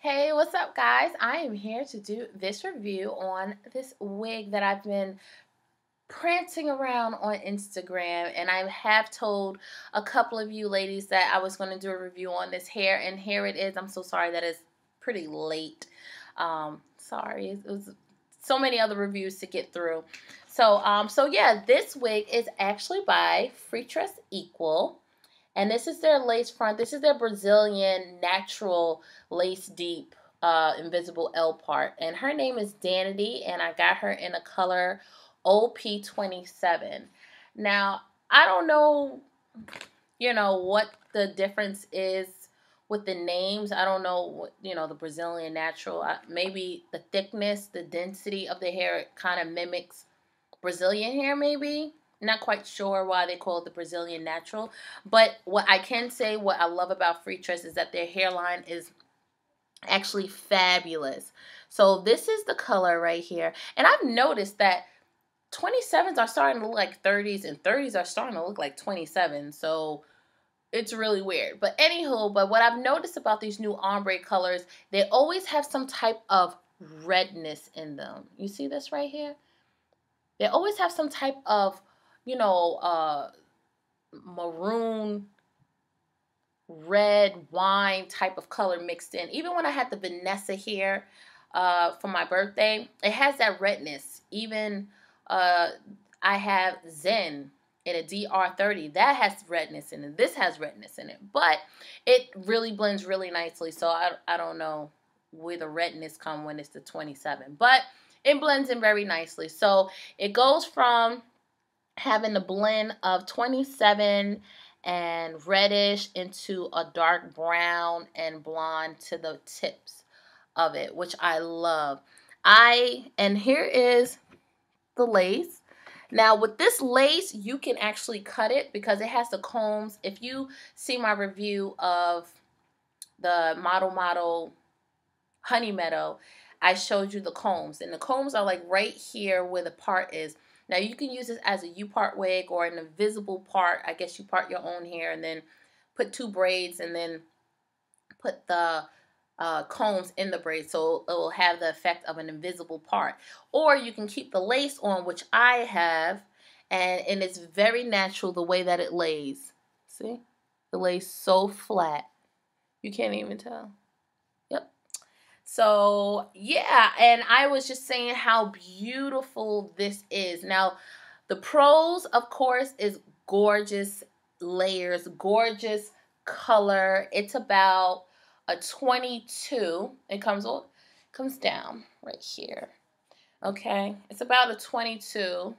Hey, what's up, guys? I am here to do this review on this wig that I've been prancing around on Instagram, and I have told a couple of you ladies that I was going to do a review on this hair, and here it is. I'm so sorry that it's pretty late. Sorry, it was so many other reviews to get through. So yeah, this wig is actually by Freetress Equal. And this is their lace front. This is their Brazilian natural lace deep invisible L part. And her name is Danity, and I got her in a color OP27. Now, I don't know, what the difference is with the names. I don't know what, the Brazilian natural. Maybe the thickness, the density of the hair kind of mimics Brazilian hair, maybe. Not quite sure why they call it the Brazilian natural. But what I can say, what I love about Freetress is that their hairline is actually fabulous. So this is the color right here. And I've noticed that 27s are starting to look like 30s and 30s are starting to look like 27s. So it's really weird. But anywho, what I've noticed about these new ombre colors, they always have some type of redness in them. You see this right here? They always have some type of maroon, red, wine type of color mixed in. Even when I had the Vanessa here for my birthday, it has that redness. Even I have Zen in a DR30. That has redness in it. This has redness in it. But it really blends really nicely. So I don't know where the redness come when it's the 27. But it blends in very nicely. So it goes from having a blend of 27 and reddish into a dark brown and blonde to the tips of it, which I love. And here is the lace. Now with this lace, you can actually cut it because it has the combs. If you see my review of the Model Honey Meadow, I showed you the combs, and the combs are like right here where the part is. Now you can use this as a U-part wig or an invisible part. I guess you part your own hair and then put two braids and then put the combs in the braids, so it will have the effect of an invisible part. Or you can keep the lace on, which I have, and it's very natural the way that it lays. See? The lace so flat. You can't even tell. Yep. So, yeah, and I was just saying how beautiful this is. Now, the pros, of course, is gorgeous layers, gorgeous color. It's about a 22. It comes down right here. Okay, it's about a 22. Oh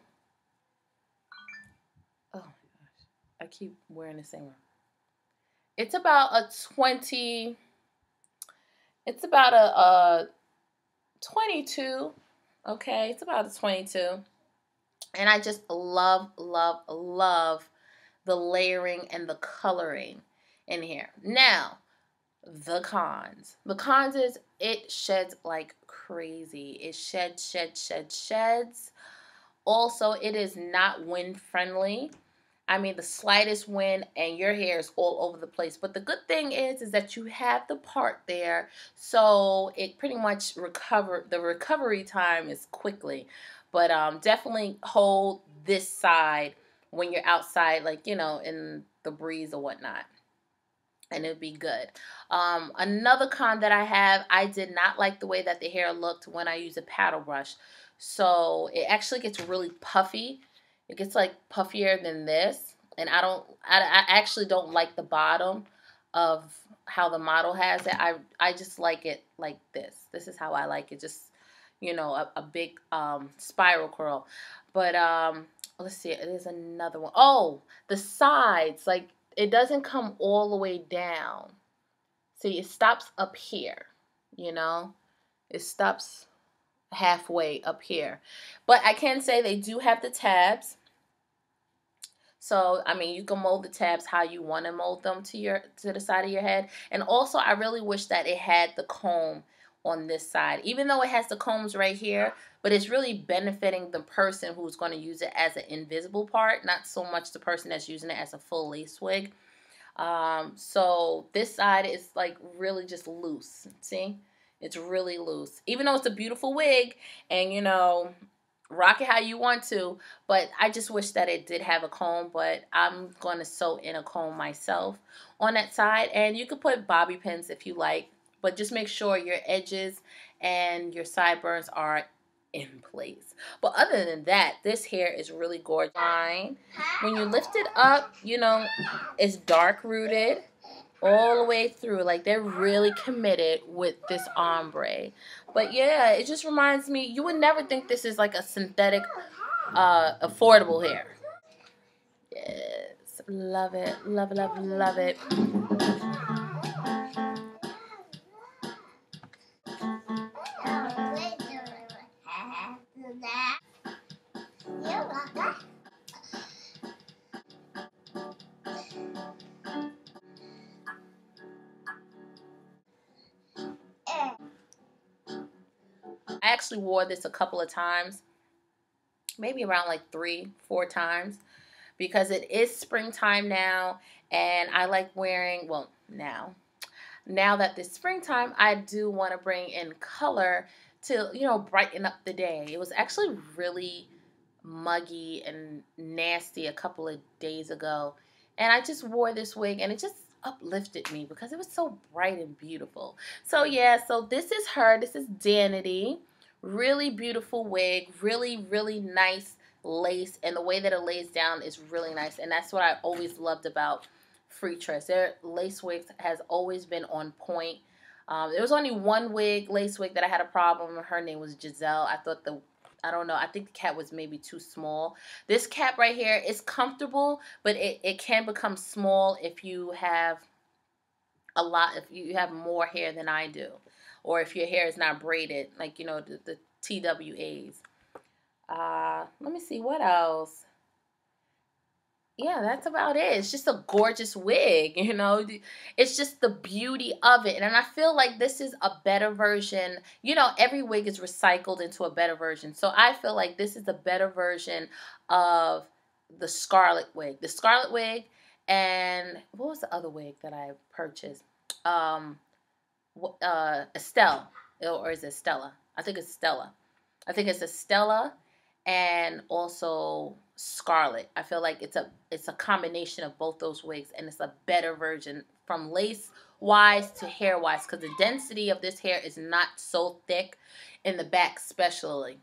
my gosh, I keep wearing the same one. It's about a 20. It's about a 22. Okay, it's about a 22. And I just love, love, love the layering and the coloring in here. Now, the cons. The cons is it sheds like crazy. It sheds. Also, it is not wind friendly. I mean, the slightest wind and your hair is all over the place. But the good thing is that you have the part there, so it pretty much the recovery time is quickly. But definitely hold this side when you're outside, like, in the breeze or whatnot, and it'd be good. Another con that I have, I did not like the way that the hair looked when I use a paddle brush. So it actually gets really puffy. It gets like puffier than this, and I actually don't like the bottom of how the model has it. I just like it like this. This is how I like it, just a big spiral curl. But let's see, there's another one. Oh, the sides, like it doesn't come all the way down. See, it stops up here, it stops halfway up here. But I can say they do have the tabs. So, I mean, you can mold the tabs how you want to mold them to the side of your head. And also, I really wish that it had the comb on this side. Even though it has the combs right here, but it's really benefiting the person who's going to use it as an invisible part, not so much the person that's using it as a full lace wig. So this side is like really just loose. See? It's really loose. Even though it's a beautiful wig and, you know, rock it how you want to, but I just wish that it did have a comb, but I'm going to sew in a comb myself on that side. And you could put bobby pins if you like, but just make sure your edges and your sideburns are in place. But other than that, this hair is really gorgeous. When you lift it up, you know, it's dark rooted all the way through. Like, they're really committed with this ombre. But yeah, it just reminds me, you would never think this is like a synthetic affordable hair. Yes, love it, love it, love it, love it. I actually wore this a couple of times, maybe around like 3-4 times, because it is springtime now, and I like wearing, well, now that this springtime, I do want to bring in color to, you know, brighten up the day. It was actually really muggy and nasty a couple of days ago, and I just wore this wig, and it just uplifted me because it was so bright and beautiful. So yeah, so this is her. This is Danity. Really beautiful wig, really, really nice lace, and the way that it lays down is really nice, and that's what I always loved about Freetress. Their lace wigs has always been on point. There was only one lace wig that I had a problem with. Her name was Giselle. I don't know, I think the cap was maybe too small. This cap right here is comfortable, but it can become small if you have if you have more hair than I do, or if your hair is not braided, like, you know, the TWAs. Let me see what else. Yeah, that's about it. It's just a gorgeous wig, you know. It's just the beauty of it. And I feel like this is a better version. You know, every wig is recycled into a better version. So I feel like this is a better version of the Scarlet wig. The Scarlet wig, and what was the other wig that I purchased? Estelle. Or is it Stella? I think it's Stella. I think it's Estella and also Scarlet. I feel like it's a combination of both those wigs, and it's a better version from lace wise to hair wise, because the density of this hair is not so thick in the back especially.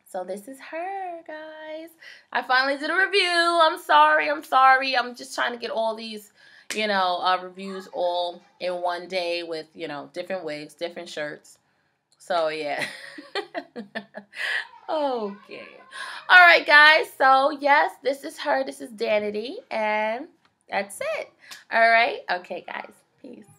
So this is her, guys. I finally did a review. I'm sorry. I'm just trying to get all these, you know, reviews all in one day with, you know, different wigs, different shirts. So yeah. Okay. All right, guys. So yes, this is her. This is Danity, and that's it. All right. Okay, guys. Peace.